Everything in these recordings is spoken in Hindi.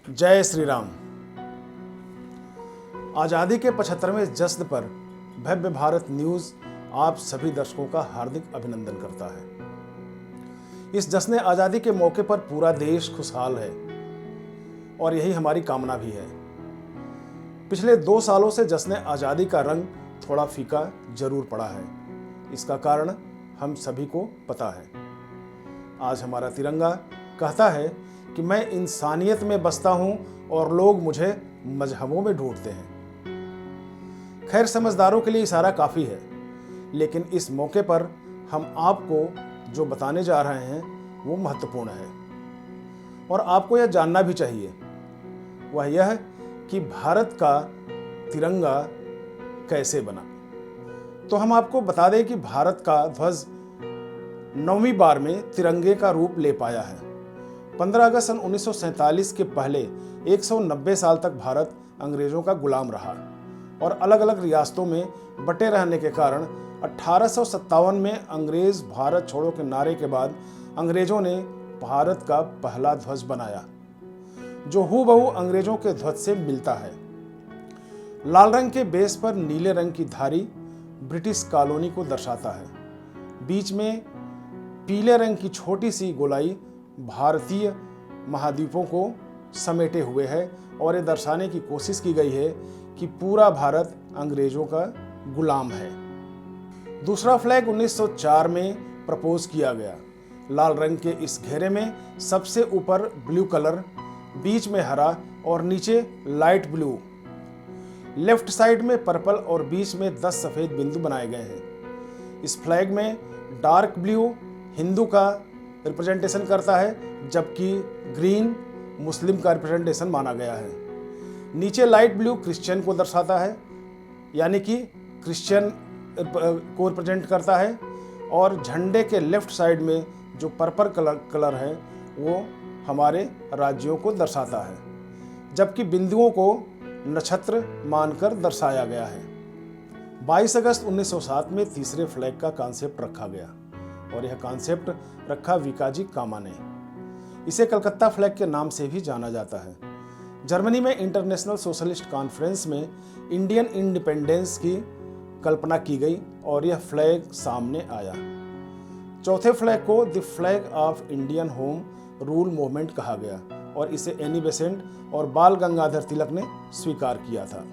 जय श्री राम। आज़ादी के 75वें जश्न पर भव्य भारत न्यूज़ आप सभी दर्शकों का हार्दिक अभिनंदन करता है। इस जश्न आज़ादी के मौके पर पूरा देश खुशहाल है और यही हमारी कामना भी है। पिछले 2 सालों से जश्न आज़ादी का रंग थोड़ा फीका जरूर पड़ा है। इसका कारण हम सभी को पता है। आज हमारा तिरंगा कहता है कि मैं इंसानियत में बसता हूं और लोग मुझे मजहबों में ढूंढते हैं। खैर, समझदारों के लिए इशारा काफ़ी है, लेकिन इस मौके पर हम आपको जो बताने जा रहे हैं वो महत्वपूर्ण है और आपको यह जानना भी चाहिए। वह यह कि भारत का तिरंगा कैसे बना। तो हम आपको बता दें कि भारत का ध्वज 9वीं बार में तिरंगे का रूप ले पाया है। 15 अगस्त सन 1947 के पहले 190 साल तक भारत अंग्रेजों का गुलाम रहा और अलग अलग रियासतों में बटे रहने के कारण 1857 में अंग्रेज भारत छोड़ो के नारे के बाद अंग्रेजों ने भारत का पहला ध्वज बनाया, जो हूबहू अंग्रेजों के ध्वज से मिलता है। लाल रंग के बेस पर नीले रंग की धारी ब्रिटिश कॉलोनी को दर्शाता है। बीच में पीले रंग की छोटी सी गोलाई भारतीय महाद्वीपों को समेटे हुए है और ये दर्शाने की कोशिश की गई है कि पूरा भारत अंग्रेजों का गुलाम है। दूसरा फ्लैग 1904 में प्रपोज किया गया। लाल रंग के इस घेरे में सबसे ऊपर ब्लू कलर, बीच में हरा और नीचे लाइट ब्लू, लेफ्ट साइड में पर्पल और बीच में 10 सफ़ेद बिंदु बनाए गए हैं। इस फ्लैग में डार्क ब्लू हिंदू का रिप्रेजेंटेशन करता है, जबकि ग्रीन मुस्लिम का रिप्रेजेंटेशन माना गया है। नीचे लाइट ब्लू क्रिश्चियन को दर्शाता है, यानी कि क्रिश्चियन को रिप्रेजेंट करता है, और झंडे के लेफ्ट साइड में जो पर्पल कलर है वो हमारे राज्यों को दर्शाता है, जबकि बिंदुओं को नक्षत्र मानकर दर्शाया गया है। 22 अगस्त 1907 में तीसरे फ्लैग का कॉन्सेप्ट रखा गया और यह कॉन्सेप्ट रखा विकाजी कामा ने। इसे कलकत्ता फ्लैग के नाम से भी जाना जाता है। जर्मनी में इंटरनेशनल सोशलिस्ट कॉन्फ्रेंस में इंडियन इंडिपेंडेंस की कल्पना की गई और यह फ्लैग सामने आया। चौथे फ्लैग को the flag of Indian home rule movement कहा गया और इसे एनी बेसेंट और बाल गंगाधर तिलक ने स्वीकार किया था।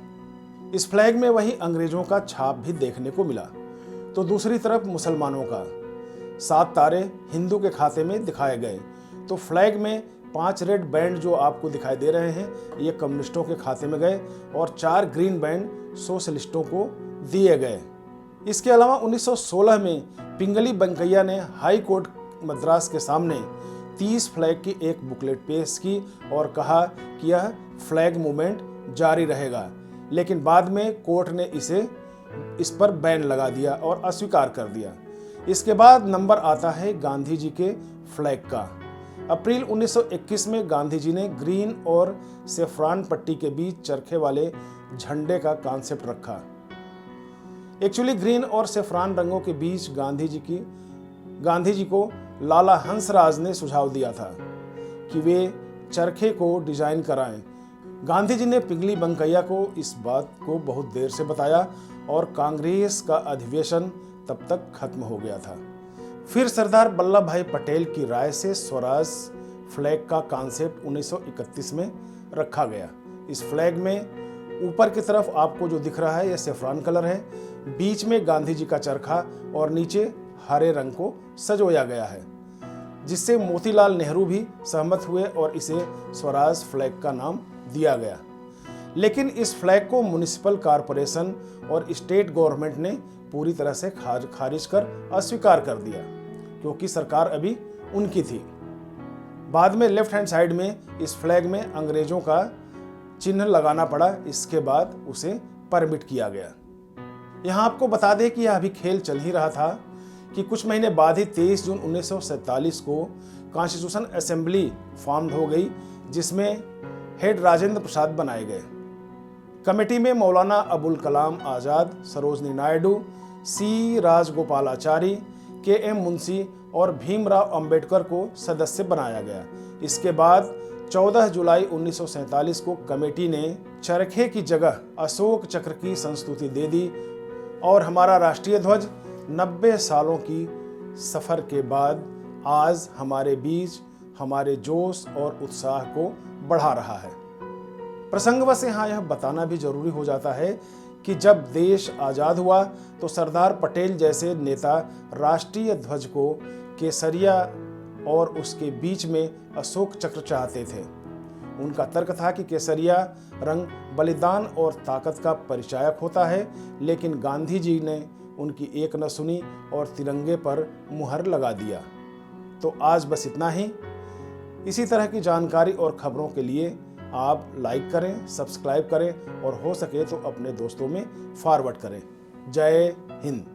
इस फ्लैग में वही अंग्रेजों का छाप भी देखने को मिला। तो दूसरी तरफ मुसलमानों का 7 तारे हिंदू के खाते में दिखाए गए। तो फ्लैग में 5 रेड बैंड जो आपको दिखाई दे रहे हैं ये कम्युनिस्टों के खाते में गए और 4 ग्रीन बैंड सोशलिस्टों को दिए गए। इसके अलावा 1916 में पिंगली वेंकैया ने हाई कोर्ट मद्रास के सामने 30 फ्लैग की एक बुकलेट पेश की और कहा कि यह फ्लैग मूवमेंट जारी रहेगा, लेकिन बाद में कोर्ट ने इस पर बैन लगा दिया और अस्वीकार कर दिया। इसके बाद नंबर आता है गांधी जी के फ्लैग का। अप्रैल 1921 में गांधी जी ने ग्रीन और सेफ्रॉन पट्टी के बीच चरखे वाले झंडे का कॉन्सेप्ट रखा। एक्चुअली ग्रीन और सेफ्रॉन रंगों के बीच गांधी जी को लाला हंसराज ने सुझाव दिया था कि वे चरखे को डिजाइन कराएं। गांधी जी ने पिंगली वेंकैया को इस बात को बहुत देर से बताया और कांग्रेस का अधिवेशन तब तक खत्म हो गया था। फिर सरदार वल्लभ भाई पटेल की राय से स्वराज फ्लैग का कॉन्सेप्ट 1931 में रखा गया। इस फ्लैग में ऊपर की तरफ आपको जो दिख रहा है यह सेफ्रॉन कलर है, बीच में गांधी जी का चरखा और नीचे हरे रंग को सजोया गया है, जिससे मोतीलाल नेहरू भी सहमत हुए और इसे स्वराज फ्लैग का नाम दिया गया। लेकिन इस फ्लैग को म्युनिसिपल कॉरपोरेशन और स्टेट गवर्नमेंट ने पूरी तरह से खारिज कर अस्वीकार कर दिया, क्योंकि सरकार अभी उनकी थी। बाद में लेफ्ट हैंड साइड में इस फ्लैग में अंग्रेजों का चिन्ह लगाना पड़ा। इसके बाद उसे परमिट किया गया। यहाँ आपको बता दें कि यह अभी खेल चल ही रहा था कि कुछ महीने बाद ही 23 जून 1947 को कॉन्स्टिट्यूशन असेंबली फॉर्म हो गई, जिसमें हेड राजेंद्र प्रसाद बनाए गए। कमेटी में मौलाना अबुल कलाम आज़ाद, सरोजनी नायडू, सी राजगोपालाचारी, के.एम. मुंशी और भीमराव अंबेडकर को सदस्य बनाया गया। इसके बाद 14 जुलाई 1947 को कमेटी ने चरखे की जगह अशोक चक्र की संस्तुति दे दी और हमारा राष्ट्रीय ध्वज 90 सालों की सफर के बाद आज हमारे बीच हमारे जोश और उत्साह को बढ़ा रहा है। प्रसंगवश यहाँ यह बताना भी जरूरी हो जाता है कि जब देश आज़ाद हुआ तो सरदार पटेल जैसे नेता राष्ट्रीय ध्वज को केसरिया और उसके बीच में अशोक चक्र चाहते थे। उनका तर्क था कि केसरिया रंग बलिदान और ताकत का परिचायक होता है, लेकिन गांधी जी ने उनकी एक न सुनी और तिरंगे पर मुहर लगा दिया। तो आज बस इतना ही। इसी तरह की जानकारी और खबरों के लिए आप लाइक करें, सब्सक्राइब करें और हो सके तो अपने दोस्तों में फॉरवर्ड करें। जय हिंद।